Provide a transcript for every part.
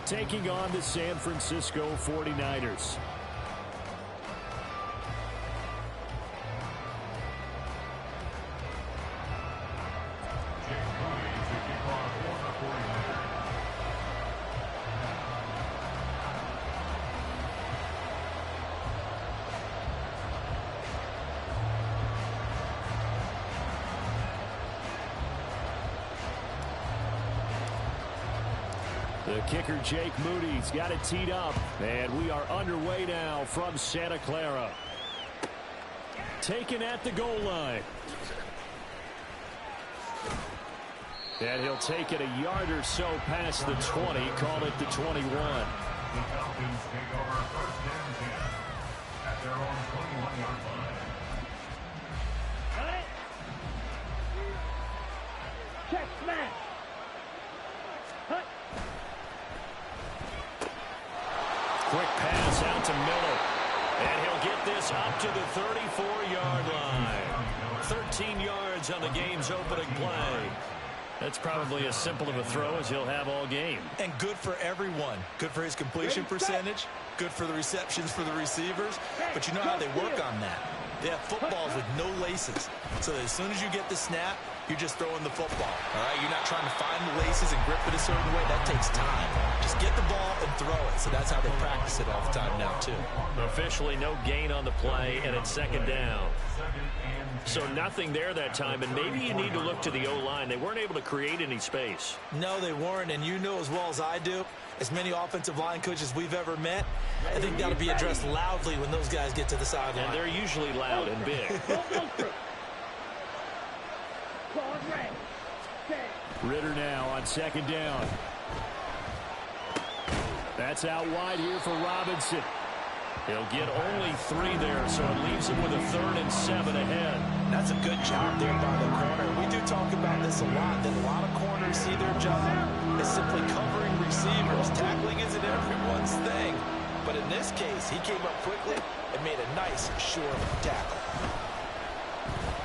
taking on the San Francisco 49ers. The kicker, Jake Moody's got it teed up. And we are underway now from Santa Clara. Taken at the goal line. And he'll take it a yard or so past the 20. Call it the 21. The Falcons take over first and 10 at their own 21-yard line. Got it. Check smash. Cut. Quick pass out to Miller. And he'll get this up to the 34-yard line. 13 yards on the game's opening play. That's probably as simple of a throw as he'll have all game. And good for everyone. Good for his completion percentage. Good for the receptions for the receivers. But you know how they work on that. They have footballs with no laces. So as soon as you get the snap, you're just throwing the football. All right, you're not trying to find the laces and grip it a certain way. That takes time. Just get the ball and throw it. So that's how they practice it all the time now, too. Officially no gain on the play, and it's second down. So nothing there that time, and maybe you need to look to the O-line. They weren't able to create any space. No, they weren't, and you know as well as I do, as many offensive line coaches we've ever met, I think that'll be addressed loudly when those guys get to the sideline. And they're usually loud and big. Ritter now on second down. That's out wide here for Robinson. He'll get only 3 there, so it leaves him with a 3rd and 7 ahead. That's a good job there by the corner. We do talk about this a lot, that a lot of corners see their job as simply covering receivers. Tackling isn't everyone's thing. But in this case, he came up quickly and made a nice, short tackle.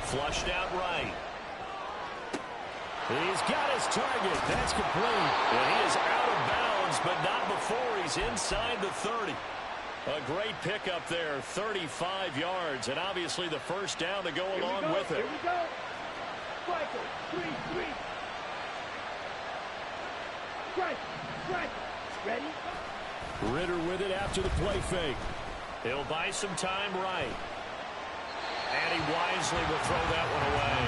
Flushed out right. He's got his target. That's complete. And he is out of bounds, but not before he's inside the 30. A great pickup there, 35 yards, and obviously the first down to go along with it. Here we go. Striker, 3-3. Strike. Ready? Ritter with it after the play fake. He'll buy some time right. And he wisely will throw that one away.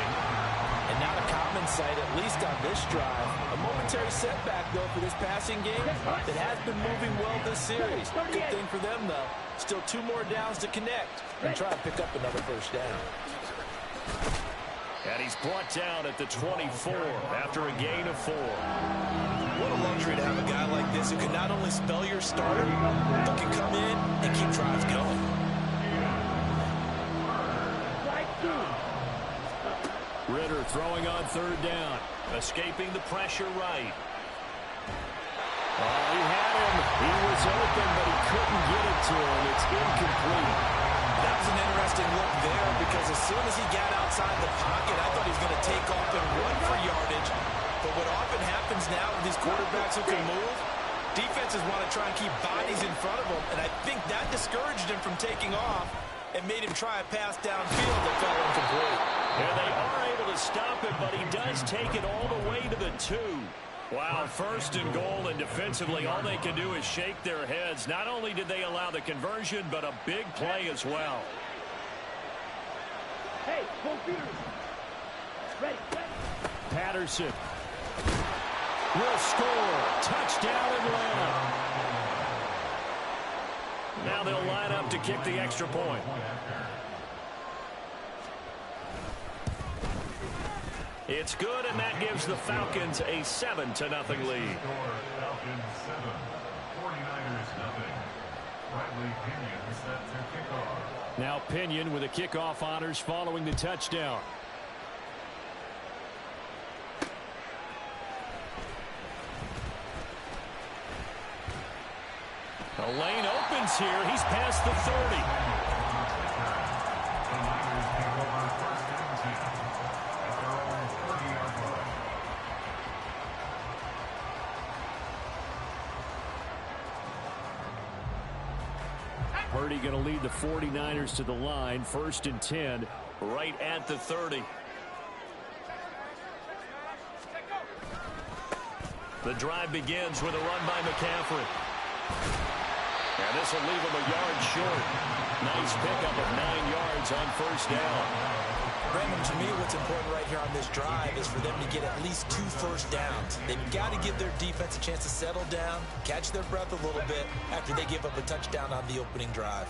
And not a common sight, at least on this drive. A momentary setback, though, for this passing game that has been moving well this series. Good thing for them, though. Still 2 more downs to connect and try to pick up another first down. And he's brought down at the 24 after a gain of 4. What a luxury to have a guy like this who can not only spell your starter, but can come in and keep drives going. Ritter throwing on 3rd down. Escaping the pressure right. Oh, he had him. He was open, but he couldn't get it to him. It's incomplete. That was an interesting look there because as soon as he got outside the pocket, I thought he was going to take off and run for yardage. But what often happens now with these quarterbacks who can move, defenses want to try and keep bodies in front of them, and I think that discouraged him from taking off and made him try a pass downfield that fell incomplete. Yeah, they are able to stop it, but he does take it all the way to the 2. Wow, 1st and goal, and defensively all they can do is shake their heads. Not only did they allow the conversion, but a big play as well. Hey, computers. Ready. Patterson will score. Touchdown Atlanta. Now they'll line up to kick the extra point. It's good, and that gives the Falcons a 7-0 lead. Falcons 7, 49ers nothing. Riley Pinion set to kick off. Now Pinion with the kickoff honors following the touchdown. The lane opens here. He's past the 30. The Niners take over first and 10 at their own 30-yard line. Purdy going to lead the 49ers to the line. 1st and 10, right at the 30. The drive begins with a run by McCaffrey. And this will leave him a yard short. Nice pickup of 9 yards on 1st down. Brandon, to me, what's important right here on this drive is for them to get at least 2 first downs. They've got to give their defense a chance to settle down, catch their breath a little bit after they give up a touchdown on the opening drive.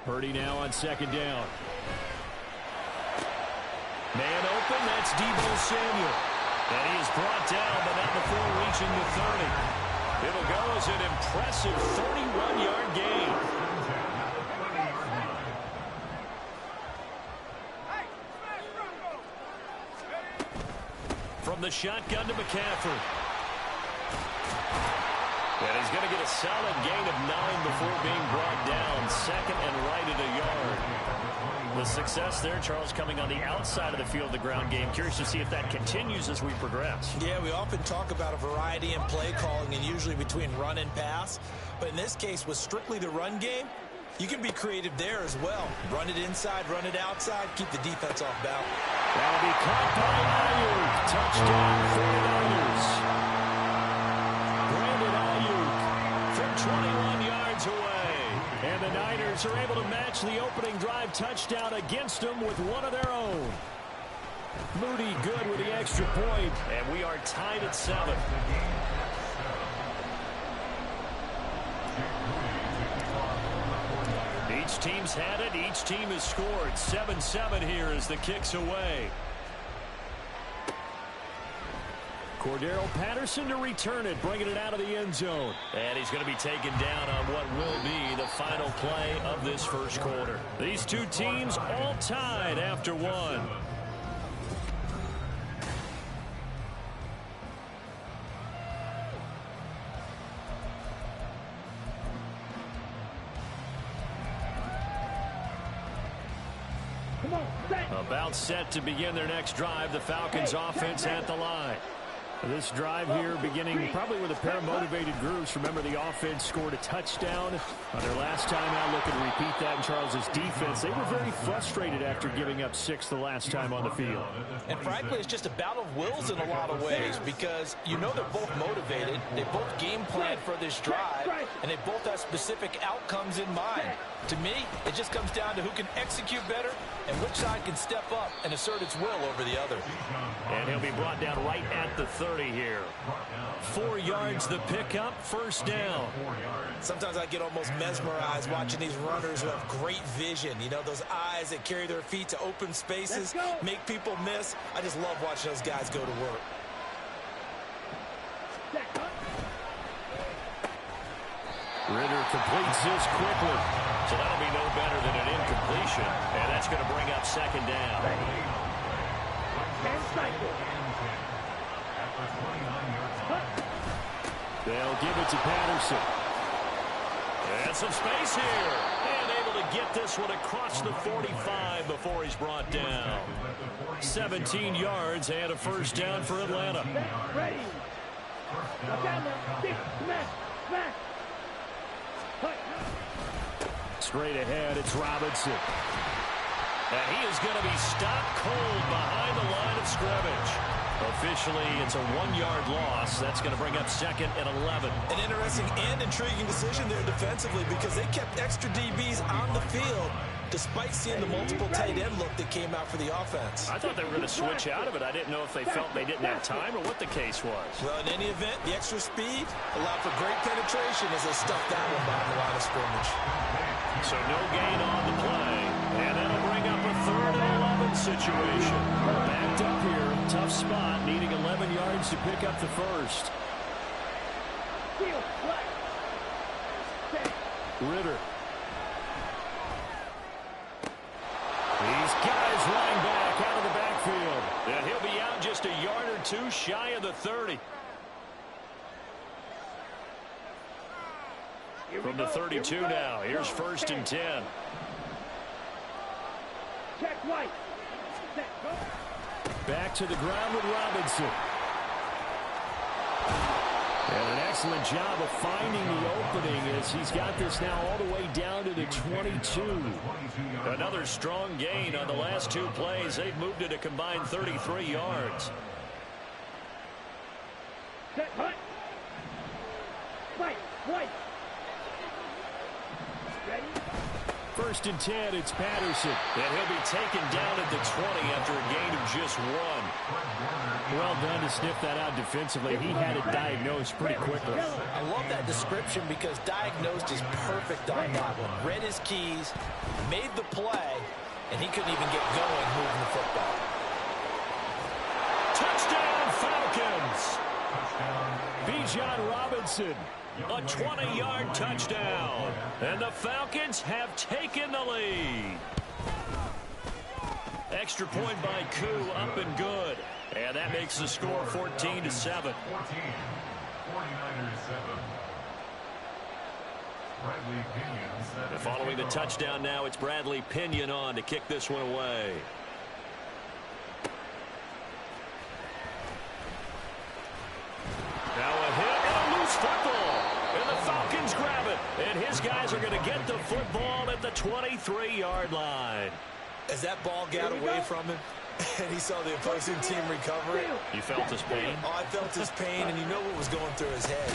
Purdy now on 2nd down. Man open, that's Deebo Samuel. And he is brought down, but not before reaching the 30. It'll go as an impressive 31-yard gain. From the shotgun to McCaffrey. And he's going to get a solid gain of 9 before being brought down. 2nd and right at a yard. The success there, Charles, coming on the outside of the field, the ground game. Curious to see if that continues as we progress. Yeah, we often talk about a variety in play calling and usually between run and pass. But in this case, with strictly the run game, you can be creative there as well. Run it inside, run it outside, keep the defense off balance. That'll be caught by Ayuk. Touchdown, 49ers. Brandon Ayuk from 21 yards away. And the Niners are able to match the opening drive touchdown against them with one of their own. Moody good with the extra point, and we are tied at 7. Each team's had it. Each team has scored. 7-7 here as the kick's away. Cordero Patterson to return it, bringing it out of the end zone. And he's going to be taken down on what will be the final play of this first quarter. These two teams all tied after 1. About set to begin their next drive. The Falcons offense at the line. This drive here beginning probably with a pair of motivated groups. Remember, the offense scored a touchdown on their last time out. Looking to repeat that in Charles's defense. They were very frustrated after giving up 6 the last time on the field. And frankly, it's just a battle of wills in a lot of ways because you know they're both motivated. They both game plan for this drive, and they both have specific outcomes in mind. To me, it just comes down to who can execute better and which side can step up and assert its will over the other. And he'll be brought down right at the 30 here. 4 yards the pickup, 1st down. Sometimes I get almost mesmerized watching these runners who have great vision. You know, those eyes that carry their feet to open spaces, make people miss. I just love watching those guys go to work. Ritter completes this quickly. So that'll be no better than an incompletion. And that's going to bring up 2nd down. They'll give it to Patterson. And some space here. And able to get this one across the 45 before he's brought down. 17 yards and a 1st down for Atlanta. Ready. Smash. Straight ahead, it's Robinson. And he is going to be stopped cold behind the line of scrimmage. Officially, it's a 1-yard loss. That's going to bring up 2nd and 11. An interesting and intriguing decision there defensively because they kept extra DBs on the field despite seeing the multiple tight end look that came out for the offense. I thought they were going to switch out of it. I didn't know if they felt they didn't have time or what the case was. Well, in any event, the extra speed allowed for great penetration as they stuffed that one behind the line of scrimmage. So no gain on the play. And that'll bring up a 3rd and 11 situation. Backed up here. Tough spot. Needing 11 yards to pick up the 1st. Ritter. These guys running back out of the backfield. And he'll be out just a yard or 2 shy of the 30. From the 32 now. Here's 1st and 10. Check right. Back to the ground with Robinson. And an excellent job of finding the opening as he's got this now all the way down to the 22. Another strong gain on the last two plays. They've moved it a combined 33 yards. Set, hut. Fight, white. Ready? 1st and 10, it's Patterson. And he'll be taken down at the 20 after a gain of just 1. Well done to sniff that out defensively. He had it diagnosed pretty quickly. I love that description because diagnosed is perfect on that one. Read his keys, made the play, and he couldn't even get going moving the football. Touchdown, Falcons! Bijan Robinson, a 20-yard touchdown. And the Falcons have taken the lead. Extra point by Koo, up and good. And that makes the score 14-7. 49ers 7. Bradley Pinion. And following the touchdown now, it's Bradley Pinion on to kick this one away. Now a hit and a loose football. And the Falcons grab it. And his guys are going to get the football at the 23-yard line. As that ball got away from him, and he saw the opposing team recover it. You felt his pain? Oh, I felt his pain, and you know what was going through his head.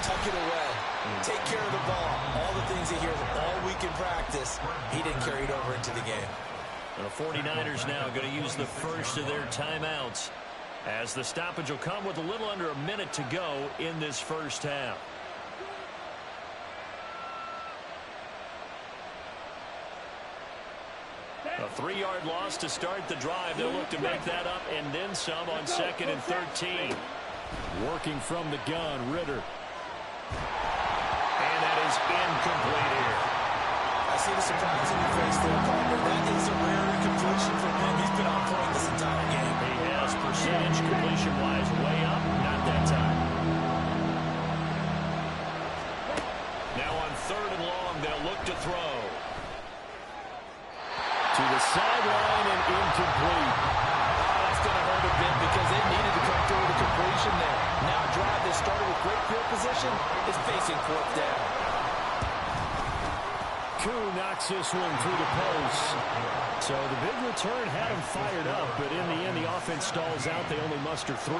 Tuck it away. Take care of the ball. All the things he hears all week in practice, he didn't carry it over into the game. The 49ers now going to use the first of their timeouts, as the stoppage will come with a little under a minute to go in this first half. A 3-yard loss to start the drive. They'll look to make that up and then some on 2nd and 13. Working from the gun, Ritter. And that is incomplete here. I see the surprise in your face there, partner. That is a rare completion from him. He's been on point this entire game. He has percentage completion-wise way up. Not that time. Now on 3rd and long, they'll look to throw. To the sideline and incomplete. That's going to hurt a bit because they needed to come through with a completion there. Now a drive that started with great field position is facing 4th down. Koo knocks this one through the post. So the big return had him fired up, but in the end the offense stalls out. They only muster 3.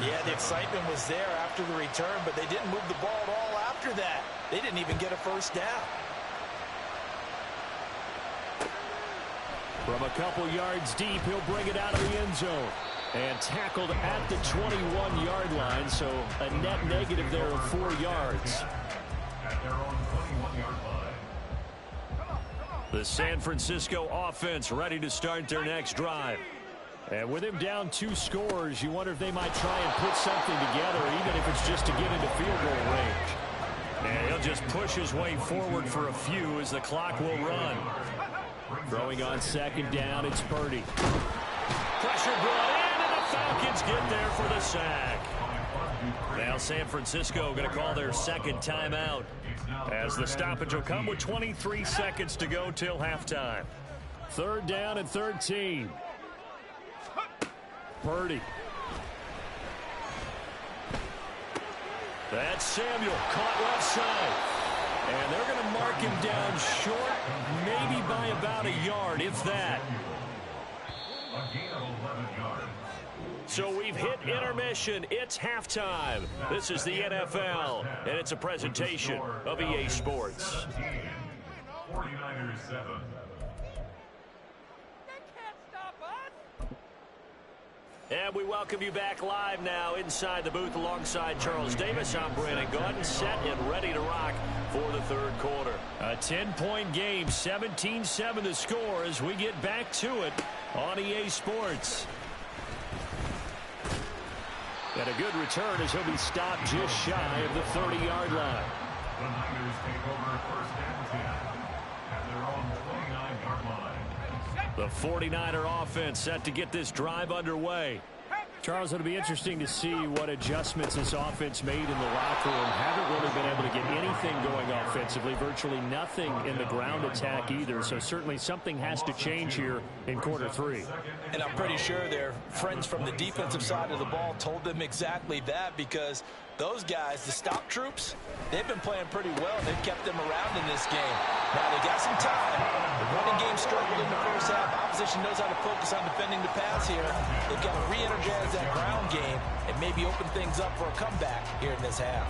Yeah, the excitement was there after the return, but they didn't move the ball at all after that. They didn't even get a 1st down. From a couple yards deep, he'll bring it out of the end zone. And tackled at the 21-yard line, so a net negative there of 4 yards. At their own 21-yard line. The San Francisco offense ready to start their next drive. And with him down 2 scores, you wonder if they might try and put something together, even if it's just to get into field goal range. And he'll just push his way forward for a few as the clock will run. Throwing on 2nd down, it's Purdy. Pressure brought in, and the Falcons get there for the sack. Now San Francisco going to call their 2nd timeout, as the stoppage will come with 23 seconds to go till halftime. 3rd down and 13. Purdy. That's Samuel, caught left side. And they're going to mark him down short, maybe by about a yard, if that. A gain of 11 yards. So we've hit intermission. It's halftime. This is the NFL, and it's a presentation of EA Sports. 49ers 7. And we welcome you back live now inside the booth alongside Charles Davis. I'm Brandon Gaudin, set and ready to rock for the 3rd quarter. A 10-point game, 17-7 the score as we get back to it on EA Sports. And a good return as he'll be stopped just shy of the 30-yard line. The Niners take over 1st and 10 at their own 29-yard line. The 49er offense set to get this drive underway. Charles, it'll be interesting to see what adjustments this offense made in the locker room. Haven't really been able to get anything going offensively, virtually nothing in the ground attack either. So certainly something has to change here in quarter 3. And I'm pretty sure their friends from the defensive side of the ball told them exactly that, because Those guys, the stop troops, they've been playing pretty well. They've kept them around in this game. Now, they got some time. The running game struggled in the first half. Opposition knows how to focus on defending the pass here. They've got to re-energize that ground game and maybe open things up for a comeback here in this half.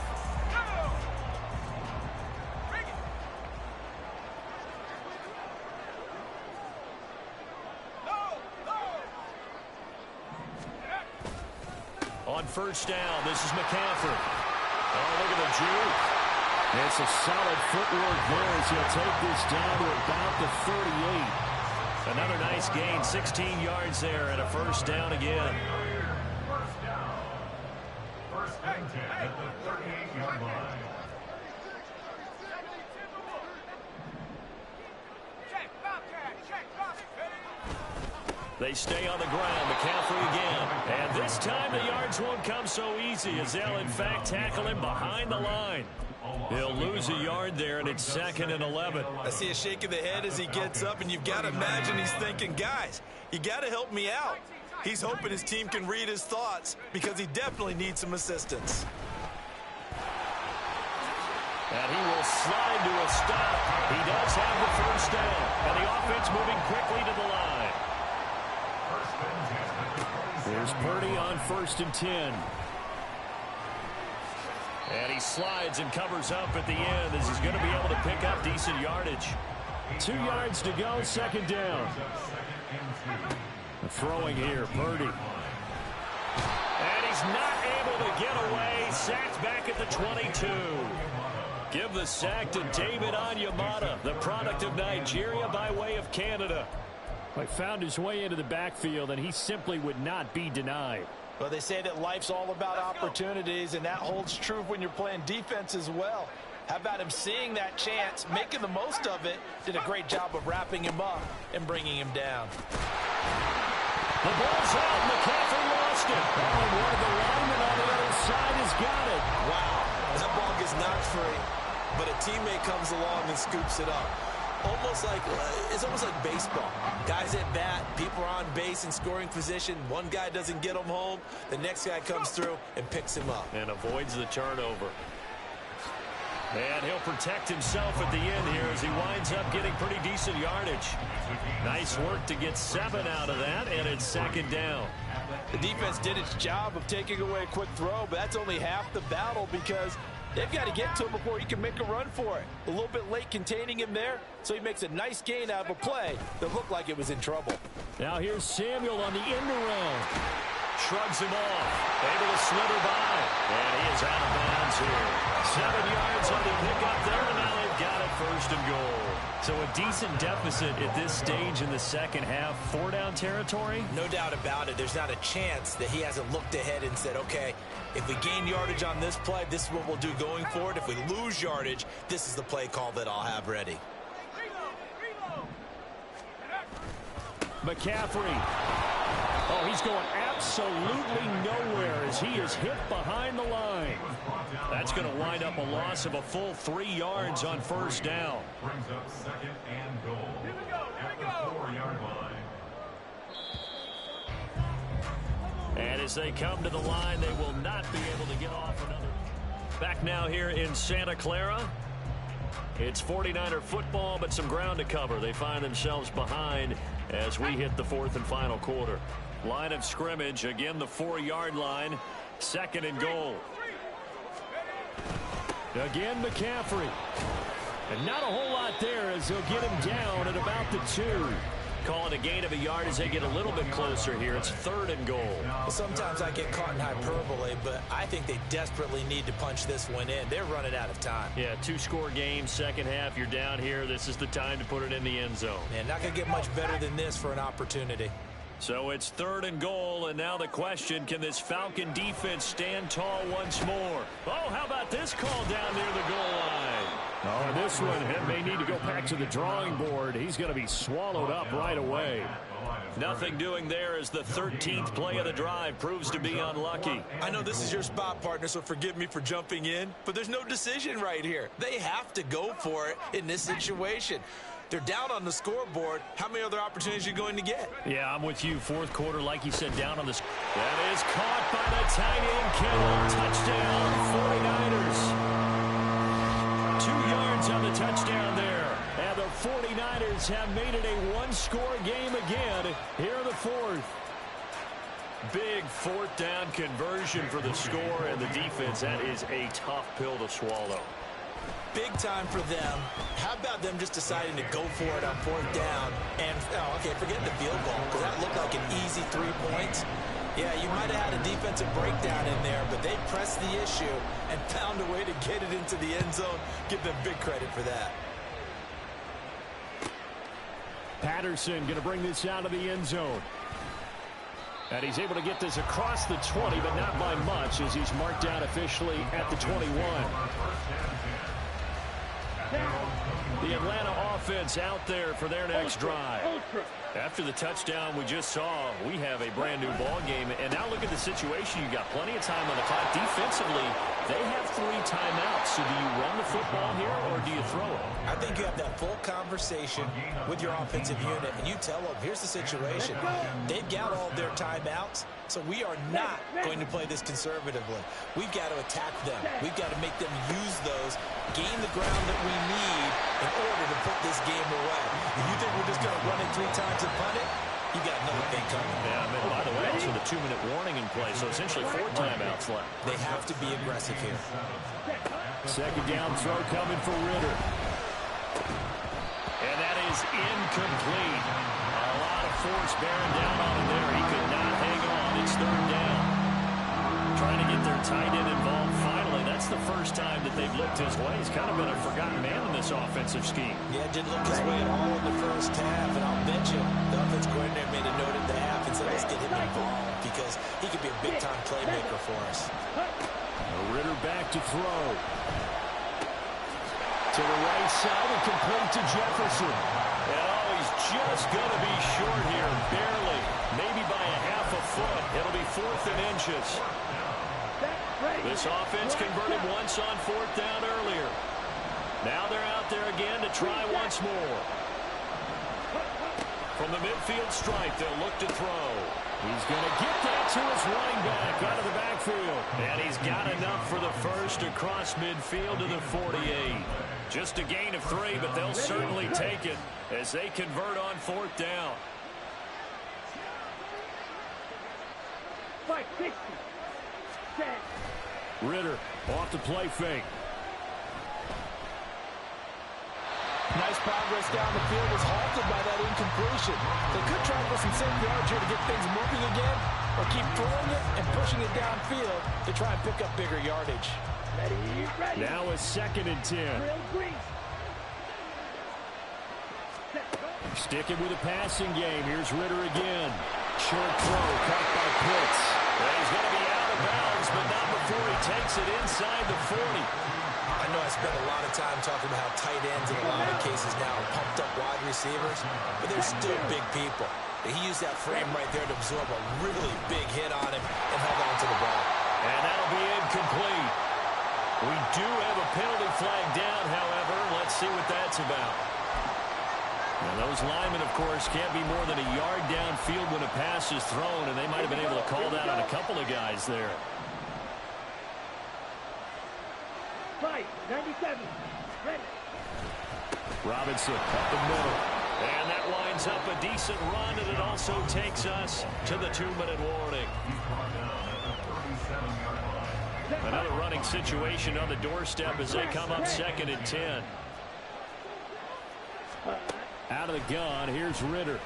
On first down, this is McCaffrey. Oh, look at the juke. It's a solid footwork there as he'll take this down to about the 38. Another nice gain, 16 yards there, and a first down again. First down. First and 10 at the 38-yard line. They stay on the ground. McCaffrey again. And this time the yards won't come so easy as they'll, in fact, tackle him behind the line. He'll lose a yard there, and it's 2nd and 11. I see a shake of the head as he gets up, and you've got to imagine he's thinking, guys, you got to help me out. He's hoping his team can read his thoughts because he definitely needs some assistance. And he will slide to a stop. He does have the first down, and the offense moving quickly to the line. There's Purdy on 1st and 10. And he slides and covers up at the end as he's going to be able to pick up decent yardage. 2 yards to go, 2nd down. Throwing here, Purdy. And he's not able to get away. Sacked back at the 22. Give the sack to David Onyemata, the product of Nigeria by way of Canada. He found his way into the backfield, and he simply would not be denied. Well, they say that life's all about opportunities, and that holds true when you're playing defense as well. How about him seeing that chance, making the most of it, did a great job of wrapping him up and bringing him down. The ball's out. McCaffrey lost it. Oh, and one of the linemen on the other side has got it. Wow. That ball gets knocked free, but a teammate comes along and scoops it up. It's almost like baseball. Guys at bat, people are on base in scoring position. One guy doesn't get him home. The next guy comes through and picks him up. And avoids the turnover. And he'll protect himself at the end here as he winds up getting pretty decent yardage. Nice work to get 7 out of that, and it's 2nd down. The defense did its job of taking away a quick throw, but that's only half the battle because they've got to get to him before he can make a run for it. A little bit late containing him there, so he makes a nice gain out of a play that looked like it was in trouble. Now here's Samuel on the end around. Shrugs him off. Able to slither by. And he is out of bounds here. 7 yards on the pickup there, and now they've got it 1st and goal. So a decent deficit at this stage in the second half. 4-down territory? No doubt about it. There's not a chance that he hasn't looked ahead and said, okay, if we gain yardage on this play, this is what we'll do going forward. If we lose yardage, this is the play call that I'll have ready. McCaffrey. Oh, he's going absolutely nowhere as he is hit behind the line. That's going to wind up a loss of a full 3 yards on 1st down. Brings up 2nd and goal. Here we go. At the 4-yard line. And as they come to the line, they will not be able to get off another. Back now here in Santa Clara. It's 49er football, but some ground to cover. They find themselves behind as we hit the 4th and final quarter. Line of scrimmage, again the 4-yard line. 2nd and goal. Again McCaffrey. And not a whole lot there as he'll get him down at about the 2. Calling a gain of a yard as they get a little bit closer here. It's 3rd and goal. Well, sometimes I get caught in hyperbole, but I think they desperately need to punch this one in. They're running out of time. Yeah, 2-score game, second half. You're down here. This is the time to put it in the end zone. Man, not going to get much better than this for an opportunity. So it's 3rd and goal, and now the question, can this Falcon defense stand tall once more? Oh, how about this call down near the goal line? Oh, this one may need to go back to the drawing board. He's going to be swallowed up right away. Nothing doing there as the 13th play of the drive proves to be unlucky. I know this is your spot, partner, so forgive me for jumping in, but there's no decision right here. They have to go for it in this situation. They're down on the scoreboard. How many other opportunities are you going to get? Yeah, I'm with you. 4th quarter, like you said, down on the... That is caught by the tight end, Kittle. Touchdown, Eagles have made it a one-score game again here in the fourth. Big fourth down conversion for the score, and the defense, that is a tough pill to swallow. Big time for them. How about them just deciding to go for it on fourth down? And, okay, forget the field goal, because that looked like an easy 3 points. Yeah, you might have had a defensive breakdown in there, but they pressed the issue and found a way to get it into the end zone. Give them big credit for that. Patterson going to bring this out of the end zone. And he's able to get this across the 20, but not by much, as he's marked down officially at the 21. The Atlanta offense out there for their next drive. After the touchdown we just saw, we have a brand new ball game. And now look at the situation. You got plenty of time on the clock. Defensively, they have 3 timeouts. So do you run the football here or do you throw it? I think you have that full conversation with your offensive unit, and you tell them, here's the situation. They've got all their timeouts, so we are not going to play this conservatively. We've got to attack them. We've got to make them use those, gain the ground that we need in order to put this game away. If you think we're just going to run it 3 times and punt it, you got another thing coming. Yeah, and by the way, also the 2-minute warning in play, so essentially 4 timeouts left. They have to be aggressive here. Second down throw coming for Ritter. And that is incomplete. A lot of force bearing down on him there. He could not hang on. It's third down. Trying to get their tight end involved finally. That's the first time that they've looked his way. He's kind of been a forgotten man in this offensive scheme. Yeah, didn't look his way at all in the first half. And I'll bet you the offense coordinator made a note at the half and said, let's get him involved because he could be a big-time playmaker for us. Ritter back to throw. To the right side and complete to Jefferson. And he's just going to be short here, barely. Maybe by a half a foot. It'll be 4th and inches. This offense converted once on 4th down earlier. Now they're out there again to try once more. From the midfield stripe, they'll look to throw. He's going to get that to his running back out of the backfield. And he's got enough for the first across midfield to the 48. Just a gain of 3, but they'll certainly take it as they convert on 4th down. 560. Ritter off the play fake. Nice progress down the field was halted by that incompletion. They could try for some safe yards here to get things moving again, or keep throwing it and pushing it downfield to try and pick up bigger yardage. Ready. Now a 2nd and 10. Sticking with a passing game. Here's Ritter again. Short throw, caught by Pitts. Well, he's going to be out of bounds, but not before he takes it inside the 40. I know I spent a lot of time talking about how tight ends in a lot of cases now are pumped up wide receivers, but they're still big people. He used that frame right there to absorb a really big hit on him and held on to the ball. And that'll be incomplete. We do have a penalty flag down, however. Let's see what that's about. Now, those linemen, of course, can't be more than a yard downfield when a pass is thrown, and they might have been able to call that on a couple of guys there. 97. Ready. Robinson up the middle. And that winds up a decent run, and it also takes us to the 2-minute warning. Another running situation on the doorstep as they come up 2nd and 10. Out of the gun, here's Ritter.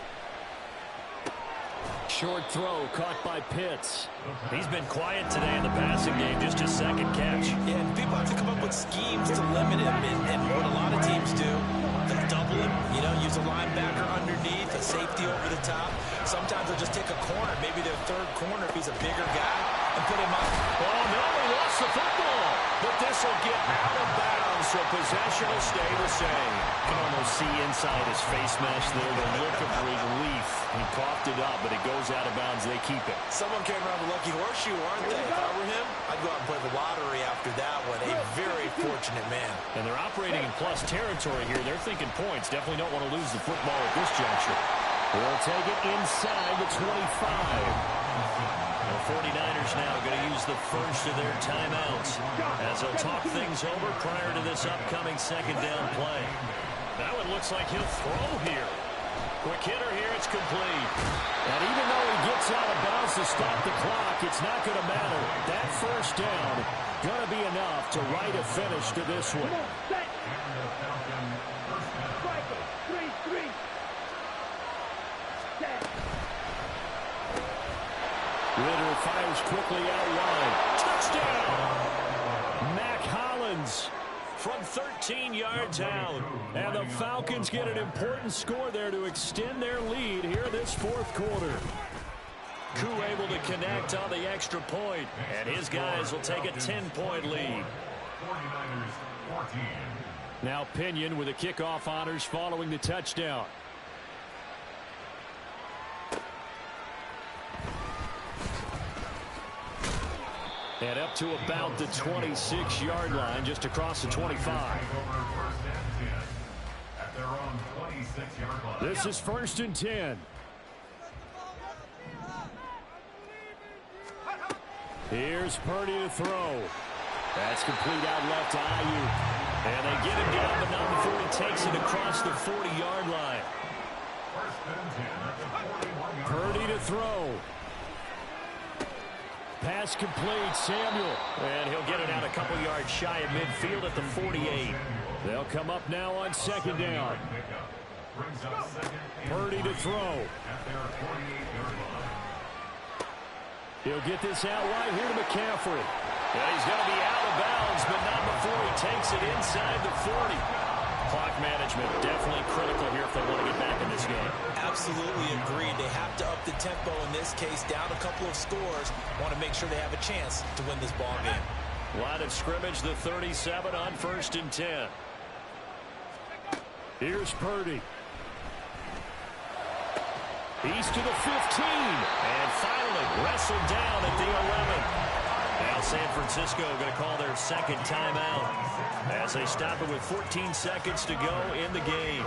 Short throw caught by Pitts. He's been quiet today in the passing game, just his 2nd catch. Yeah, and people have to come up with schemes to limit him, and what a lot of teams do, they'll double him, use a linebacker underneath, a safety over the top. Sometimes they'll just take a corner, maybe their 3rd corner if he's a bigger guy, and put him up. Oh, no, he lost the football. But this will get out of bounds, so possession will stay the same. You can almost see inside his face mask there the look of relief. He coughed it up, but it goes out of bounds. They keep it. Someone came around the lucky horseshoe, aren't they? If I were him, I'd go out and play the lottery after that one. A very fortunate man. And they're operating in plus territory here. They're thinking points. Definitely don't want to lose the football at this juncture. They'll take it inside the 25. The 49ers now going to use the first of their timeouts as they'll talk things over prior to this upcoming 2nd down play. That one looks like he'll throw here. Quick hitter here, it's complete. And even though he gets out of bounds to stop the clock, it's not going to matter. That first down going to be enough to write a finish to this one. Set. Striker. 3-3. Set. Ritter fires quickly out wide. Touchdown! Mac Hollins From 13 yards out. And the Falcons get an important score there to extend their lead here this fourth quarter. Koo able to connect on the extra point, and his guys will take a 10-point lead. 49ers 14. Now Pinion with the kickoff honors following the touchdown. And up to about the 26-yard line, just across the 25. This is 1st and 10. Here's Purdy to throw. That's complete out left to Ayuk. And they get him down, but not before he takes it across the 40-yard line. Purdy to throw. Pass complete, Samuel. And he'll get it out a couple yards shy of midfield at the 48. They'll come up now on 2nd down. Purdy to throw. He'll get this out right here to McCaffrey. And he's going to be out of bounds, but not before he takes it inside the 40. Clock management definitely critical here if they want to get back in this game. Absolutely agreed. They have to up the tempo in this case, down a couple of scores. Want to make sure they have a chance to win this ball game. Line of scrimmage, the 37 on 1st and 10. Here's Purdy. He's to the 15. And finally wrestled down at the 11. Now San Francisco going to call their second timeout as they stop it with 14 seconds to go in the game.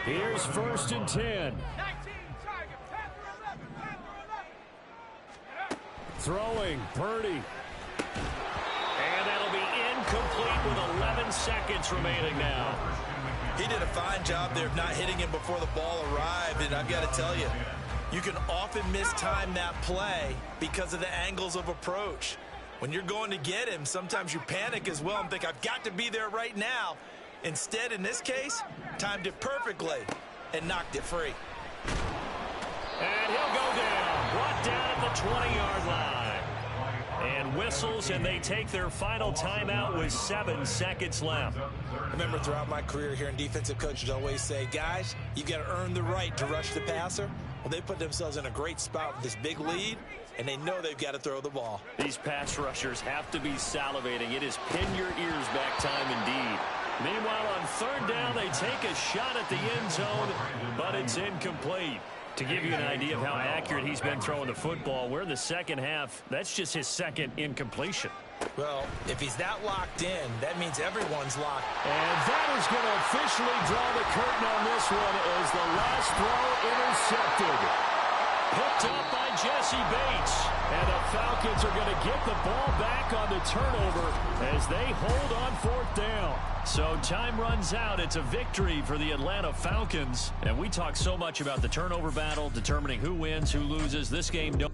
Here's 1st and 10. Throwing, Purdy. And that'll be incomplete with 11 seconds remaining now. He did a fine job there of not hitting him before the ball arrived, and I've got to tell you, you can often mistime that play because of the angles of approach. When you're going to get him, sometimes you panic as well and think, I've got to be there right now. Instead, in this case, timed it perfectly and knocked it free. And he'll go down, brought down at the 20-yard line. And whistles, and they take their final timeout with 7 seconds left. Remember, throughout my career here in defensive coaches always say, guys, you got to earn the right to rush the passer. Well, they put themselves in a great spot with this big lead, and they know they've got to throw the ball. These pass rushers have to be salivating. It is pin your ears back time indeed. Meanwhile, on 3rd down, they take a shot at the end zone, but it's incomplete. To give you an idea of how accurate he's been throwing the football, we're in the second half. That's just his second incompletion. Well, if he's that locked in, that means everyone's locked. And that is going to officially draw the curtain on this one as the last throw intercepted. Picked up by Jesse Bates. And the Falcons are going to get the ball back on the turnover as they hold on 4th down. So time runs out. It's a victory for the Atlanta Falcons. And we talk so much about the turnover battle, determining who wins, who loses. This game, no.